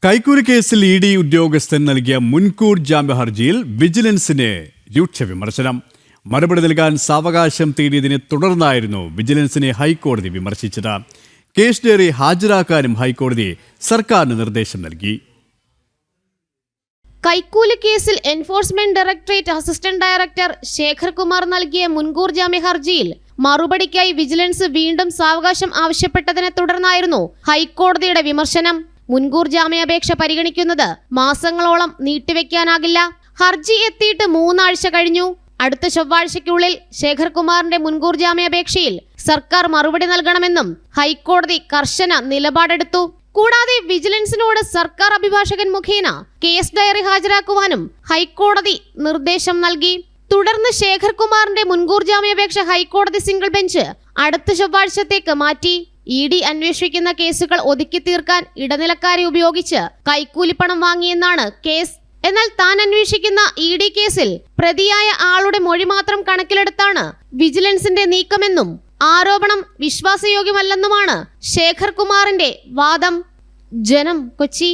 കൈക്കൂലി കേസിൽ ഇഡി ഉദ്യോഗസ്ഥൻ നൽകിയ മുൻകൂർ ജാമ്യ ഹർജിയിൽ വിജിലൻസിന് രൂക്ഷ വിമർശനം. മറുപടി നൽകാൻ സാവകാശം തേടിയതിനെ തുടർന്നായിരുന്നു വിജിലൻസിനെ ഹൈക്കോടതി വിമർശിച്ചത്. കേസ് ഡയറി ഹാജരാക്കാനും ഹൈക്കോടതി സർക്കാരിന് നിർദ്ദേശം നൽകി. കൈക്കൂലി കേസിൽ enforcement directorate assistant director Shekhar Kumar നൽകിയ മുൻകൂർ ജാമ്യ ഹർജിയിൽ മറുപടിക്കായി വിജിലൻസ് വീണ്ടും സാവകാശം ആവശ്യപ്പെട്ടതിനെ തുടർന്നായിരുന്നു ഹൈക്കോടതിയുടെ വിമർശനം. മുൻകൂർ ജാമ്യാപേക്ഷ പരിഗണിക്കുന്നത് മാസങ്ങളോളം നീട്ടിവെക്കാനാകില്ല. ഹർജി എത്തിയിട്ട് 3 ആഴ്ച കഴിഞ്ഞു. അടുത്ത ചൊവ്വാഴ്ചയ്ക്കുള്ളിൽ ശേഖർ കുമാറിന്റെ മുൻകൂർ ജാമ്യാപേക്ഷയിൽ സർക്കാർ മറുപടി നൽകണമെന്നും ഹൈക്കോടതി കർശന നിലപാടെടുത്തു. കൂടാതെ വിജിലൻസിനോട് സർക്കാർ അഭിഭാഷകൻ മുഖേന കേസ് ഡയറി ഹാജരാക്കുവാനും ഹൈക്കോടതി നിർദ്ദേശം നൽകി. തുടർന്ന് ശേഖർ കുമാറിന്റെ മുൻകൂർ ജാമ്യാപേക്ഷ ഹൈക്കോടതി സിംഗിൾ ബെഞ്ച് അടുത്ത ചൊവ്വാഴ്ചത്തേക്ക് മാറ്റി. ഇഡി അന്വേഷിക്കുന്ന കേസുകൾ ഒതുക്കി തീർക്കാൻ ഇടനിലക്കാരെ ഉപയോഗിച്ച് കൈക്കൂലിപ്പണം വാങ്ങിയെന്നാണ് കേസ്. എന്നാൽ താൻ അന്വേഷിക്കുന്ന ഇഡി കേസിൽ പ്രതിയായ ആളുടെ മൊഴി മാത്രം കണക്കിലെടുത്താണ് വിജിലൻസിന്റെ നീക്കമെന്നും ആരോപണം വിശ്വാസയോഗ്യമല്ലെന്നുമാണ് ശേഖർ കുമാറിന്റെ വാദം. ജനം, കൊച്ചി.